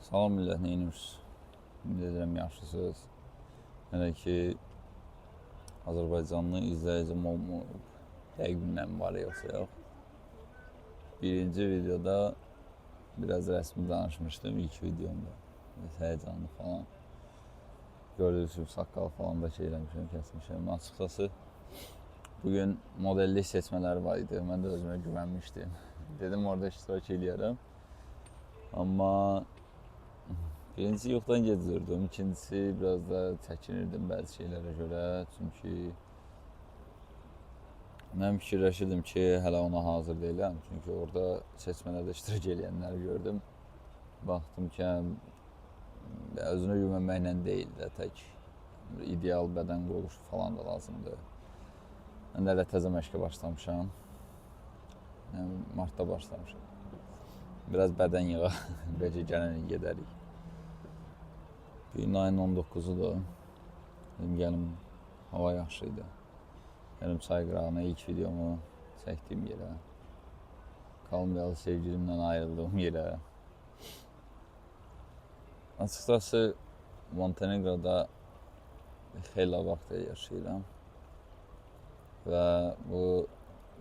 Salam millət, neyinirsiniz? Ümid edirəm yaxşısınız. Hələ ki, Azərbaycanlı izləyicim olmayıb. Dəqiq bilməm var yoxsa yox. Birinci videoda biraz rəsmi danışmışdım ilk videomda. Həyəcanlı falan. Gördüyünüz kimi saqqal falan da eləmişəm, kəsmişəm. Açıqcası bugün modellik seçmələri var idi. Mən də özümə güvənmişdim. Dedim orada iştirak eləyərəm. Amma birincisi yoxdan gezdirdim, ikincisi biraz da çəkinirdim bəzi şeylərə görə. Çünki mən fikirləşirdim ki, hələ ona hazır deyiləm. Çünki orada seçmələrdə iştirak eləyənləri gördüm. Baxdım ki, özünə güvənməklə deyil də tək ideal bədən qoluşu falan da lazımdır. Mən də elə təzə məşqə başlamışam. Martda başlamışam. Biraz bədən yığa, belki gələn il gedərik. Bugün ayın 19-udur. Dedim, gəlim, hava yaxşıydı. Gəlim çay qırağına ilk videomu çəkdiyim yerə. Kolumbiyalı sevgilimlə ayrıldığım yerə. Açıqcası Montenegro'da xeyli vaxt yaşayıram. Və bu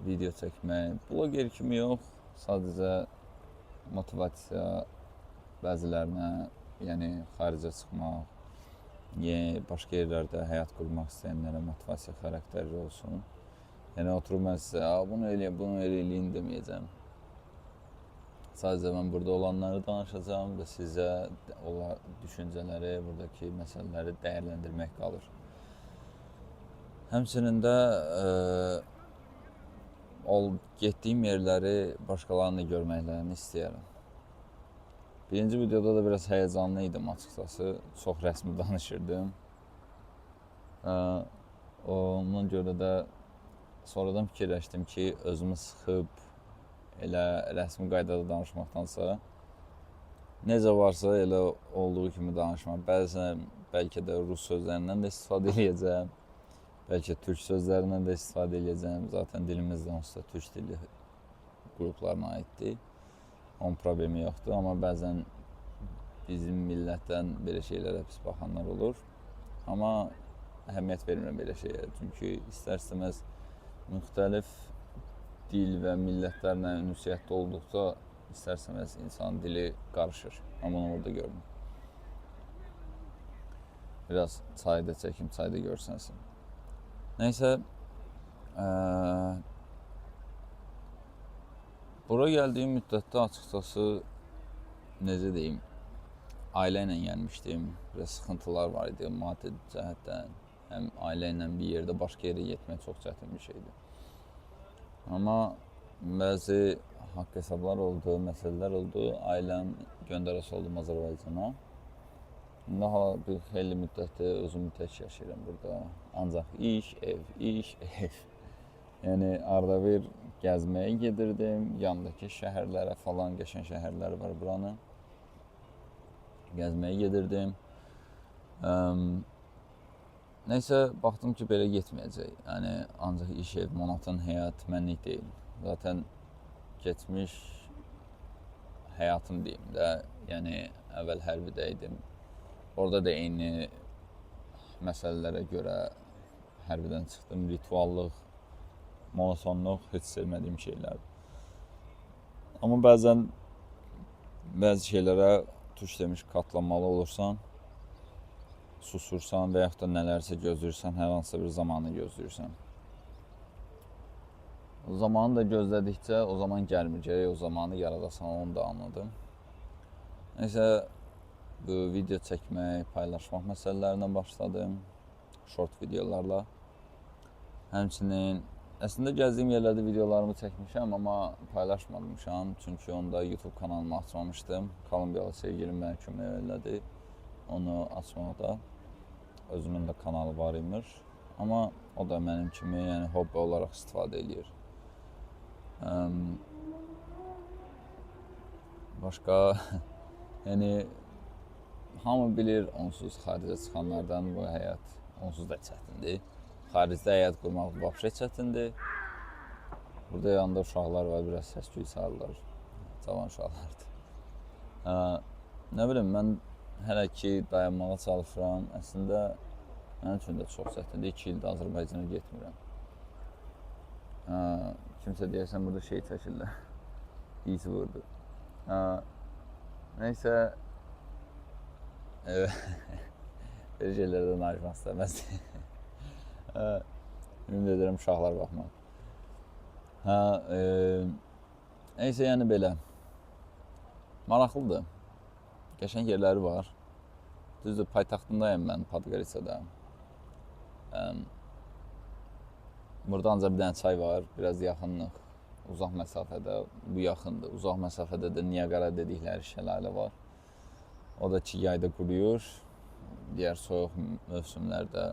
video çəkmək, bloger kimi yox, sadəcə motivasiya bəzilərinə, yəni xaricə çıxmaq, başqa yerlərdə həyat qurmaq istəyənlərə motivasiya xarakterli olsun. Yəni oturub mən sizə bunu eləyin, bunu eləyin deməyəcəm. Sadəcə mən burada olanları danışacağım və sizə düşüncələri, buradakı məsələləri dəyərləndirmək qalır. Həmçinin də getdiyim yerləri başqalarını görməklərini istəyərəm. Birinci videoda da biraz həyəcanlı idim açıqcası. Çox rəsmi danışırdım. Ondan görə də sonradan fikirləşdim ki, özümü sıxıb elə rəsmi qaydada danışmaqdansa necə varsa elə olduğu kimi danışmaq. Bəzən bəlkə də rus sözlərindən də istifadə edəcəm. Bəlkə türk sözlərindən də istifadə edəcəm. Zaten dilimizdə onsuz da türk dili qruplarına aiddir. Onun problemi yoxdur, amma bəzən bizim millətdən belə şeylərə pis baxanlar olur. Amma əhəmiyyət vermirəm belə şeylərə. Çünki istər-istəməz müxtəlif dil və millətlərlə ünsiyyətdə olduqca istər-istəməz insan dili qarışır. Amma onu orada görürüm. Biraz çay da çəkim, çay da görsənsin. Nəysə, bura gəldiyim müddətdə açıqcası necə deyim, ailə ilə gəlmişdim. Biraz sıxıntılar var idi maddi cəhətdən. Həm ailə ilə bir yerdə başqa yerə getmək çox çətin bir şeydir. Amma bəzi haqq hesablar oldu, məsələlər oldu. Ailəm göndərəsi oldum Azərbaycana. Daha bir xeyli müddətdir özümü tək yaşayıram burada. Ancaq iş, ev. Yəni arada bir gəzməyə gedirdim, yandakı şəhərlərə falan, qəşəng şəhərlər var buranın. Gəzməyə gedirdim. Nəysə, baxdım ki, belə getməyəcək. Yəni, ancaq iş, ev, monoton həyat mənlik deyil. Zaten keçmiş həyatım deyim də, yəni əvvəl hərbidə idim. Orada da eyni məsələlərə görə hərbidən çıxdım. Rituallıq, monotonluq heç sevmədiyim şeylər. Amma bəzən bəzi şeylərə tuş demiş katlanmalı olursan, susursan və yaxud da nələrsə gözləyirsən, hər hansısa bir zamanı gözləyirsən. O zamanı da gözlədikcə o zaman gəlməyəcək, o zamanı yaradasan, onu da anladım. Nəysə, bu video çəkmək, paylaşmaq məsələlərindən başladım, short videolarla. Həmçinin əslində gəzdiyim yerlərdə videolarımı çəkmişəm, amma paylaşmamışam. Çünki onda YouTube kanalımı açmamışdım. Kolumbiyalı sevgilim mənə kömək elədi onu açmaqda. Özümün də kanalı var imiş. Amma o da mənim kimi yəni, hobbi olaraq istifadə edir. Başqa, yəni hamı bilir, onsuz xaricə çıxanlardan bu həyat onsuz da çətindir. Xaricdə həyat qurmaq vəbşə çətindir. Burada yanında uşaqlar var, biraz səs-küy salırlar. Cavan uşaqlardır. nə bilim, mən hələ ki dayanmağa çalışıram. Əslində mənim üçün də çox çətindir. 2 ildir Azərbaycana getmirəm. Kimsə deyərsən burada şey çəkirlər. İz vurdu. Neysə, belə şeylərdən danışmaq istəməzdim. Ümid edirəm uşaqlar baxmaq. Neysə, yəni belə. Maraqlıdır. Qəşəng yerləri var. Düzdür, paytaxtındayım mən, Podgoritsada. Burada ancaq bir dənə çay var, biraz yaxınlıq. Uzaq məsafədə, bu yaxındır. Uzaq məsafədə də Niagara dedikləri şəlalə var. O da ki, yayda quruyur. Digər soyuq mövsümlərdə,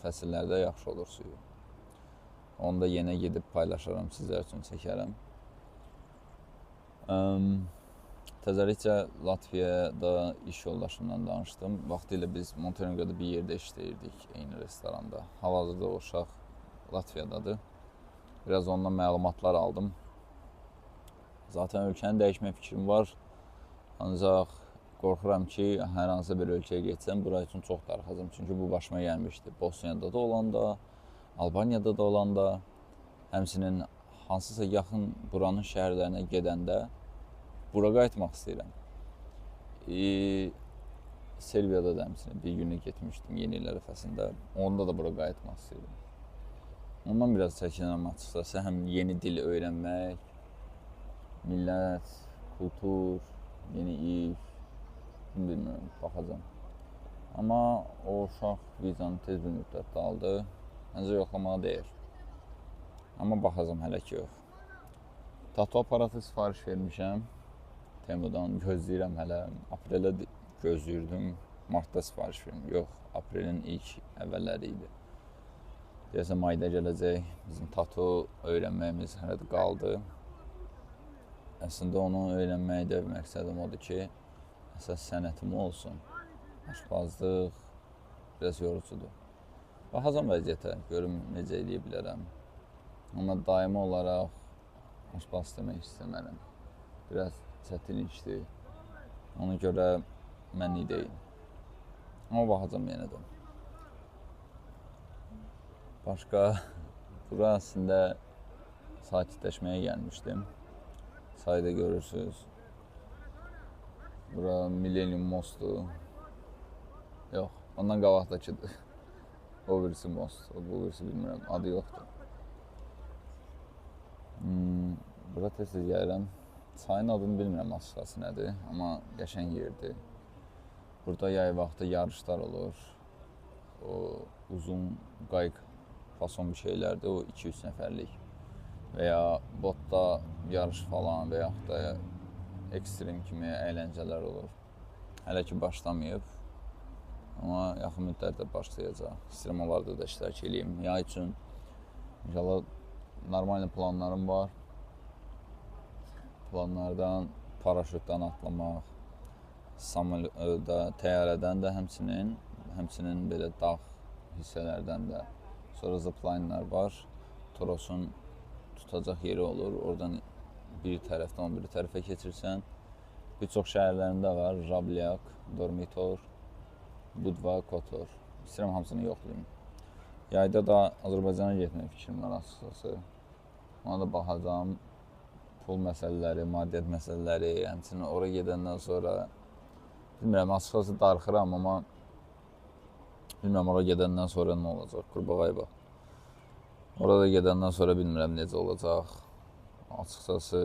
fəsillərdə yaxşı olur suyu. Onu da yenə gedib paylaşaram, sizlər üçün çəkərəm. Təzəlikcə Latviyada iş yoldaşımla danışdım. Vaxtilə biz Montenegroda bir yerdə işləyirdik, eyni restoranda. Hal-hazırda o uşaq Latviyadadır. Biraz ondan məlumatlar aldım. Zaten ölkəni dəyişmək fikrim var. Ancaq qorxuram ki, hər hansı bir ölkəyə getsəm, bura üçün çox darıxacam. Çünki bu başıma gəlmişdi. Bosniyada da olanda, Albaniyada da olanda, həmçinin hansısa yaxın buranın şəhərlərinə gedəndə bura qayıtmaq istəyirəm. Serbiyada da həmçinin bir günə getmişdim yeni il ərəfəsində. Onda da bura qayıtmaq istəyirəm. Ondan biraz çəkinirəm açıqcası. Həm yeni dil öyrənmək, millət, kultur, yeni iş, bilmirəm, baxacam. Amma o uşaq vizanı tez bir müddətdə aldı. Məncə yoxlamağa deyir. Amma baxacam, hələ ki yox. Tatu aparatı sifariş vermişəm. Temudan gözləyirəm hələ. Aprelə gözləyirdim. Martda sifariş verdim. Yox, aprelin ilk əvvəlləri idi. Deyəsən, mayda gələcək. Bizim tatu öyrənməyimiz hələ də qaldı. Əslində onu öyrənməkdə məqsədim odur ki, əsas sənətim olsun. Aşpazlıq biraz yorucudur. Baxacam vəziyyətə, görüm necə edə bilərəm. Amma daimi olaraq aşpaz demək istəmərəm. Biraz çətin işdir. Ona görə mənlik deyil. Amma baxacam yenə də. Başqa, bura əslində sakitləşməyə gəlmişdim. Sayda görürsünüz. Bura Millennium Most'dur. Yox, ondan qabaqdakıdır. O birisi Most, bu birisi bilmirəm, adı yoxdur. Bura tez-tez gəlirəm. Çayın adını bilmirəm açıqcası nədir, amma qəşəng yerdir. Burada yay vaxtı yarışlar olur. O uzun qayıq fason bir şeylərdir, o 2-3 nəfərlik. Və ya botda yarış falan və yaxud da ekstrem kimi əyləncələr olur. Hələ ki başlamayıb, amma yaxın müddətdə başlayacaq. İstəyirəm onlarda da iştirak edeyim. Yay üçün inşallah normal planlarım var. Planlardan paraşütdən atlamaq, təyyarədən də həmçinin belə dağ hissələrdən də. Sonra zipline'lar var. Torosun tutacaq yeri olur. Oradan bir tərəfdən o biri tərəfə keçirsən. Bir çox şəhərlərində var. Rablyak, Dormitor, Budva, Kotor. İstəyirəm hamısını yoxlayayım. Yayda da Azərbaycana getmək fikrim var açıqcası. Ona da baxacam. Pul məsələləri, maddiyyat məsələləri, həmçinin ora gedəndən sonra bilmirəm, açıqcası darıxıram, amma bilmirəm, ora gedəndən sonra nə olacaq, qurbağaya bax. Orada gedəndən sonra bilmirəm necə olacaq. Açıqcası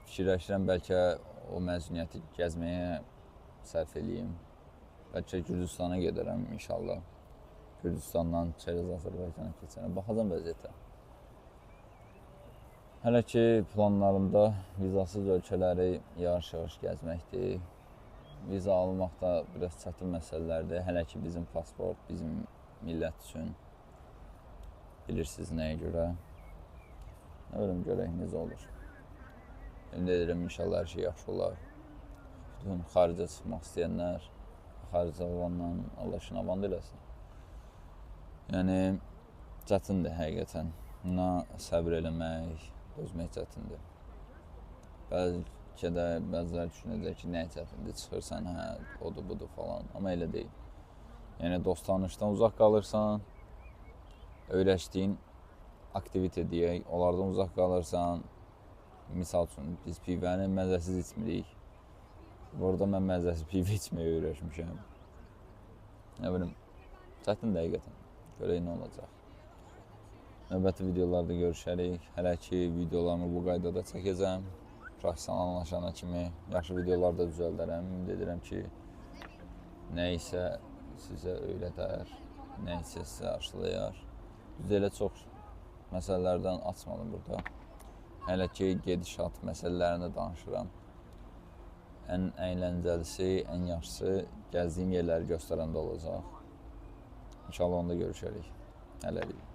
fikirləşirəm, bəlkə o məzuniyyəti gəzməyə sərf eləyim. Bəlkə Gürcüstana gedərəm inşallah. Gürcüstandan çərəz Azərbaycana keçərəm. Baxacam vəziyyətə. Hələ ki planlarımda vizasız ölkələri yavaş-yavaş gəzməkdir. Viza almaq da biraz çətin məsələlərdir. Hələ ki bizim pasport, bizim millət üçün bilirsiniz nəyə görə. Nə bilim, görək necə olur. Ümid edirəm inşallah hər şey yaxşı olar. Bütün xaricə çıxmaq istəyənlər, xaricə olanla Allah işin avan eləsin. Yəni çətindir həqiqətən. Buna səbr eləmək, dözmək çətindir. Bəzi Bəlkə də bəziləri düşünəcək ki, nə çətindir, çıxırsan, hə, odur, budur falan. Amma elə deyil. Yəni, dost tanışdan uzaq qalırsan, öyrəşdiyin aktivite deyək, onlardan uzaq qalırsan. Misal üçün, biz pivəni məzəsiz içmirik. Burada mən məzəsiz pivə içməyə öyrəşmişəm. Nə bilim, çətin dəqiqətən. Görək nə olacaq. Növbəti videolarda görüşərik. Hələ ki, videolarımı bu qaydada çəkəcəm. Professionallaşana kimi yaxşı videolar da düzəldərəm. Ümid edirəm ki, nə isə sizə öyrədər, nə isə sizə aşılayar. Düz elə çox məsələlərdən açmadım burada. Hələ ki, gedişat məsələlərini danışıram. Ən əyləncəlisi, ən yaxşısı gəzdiyim yerləri göstərəndə olacaq. İnşallah onda görüşərik. Hələlik.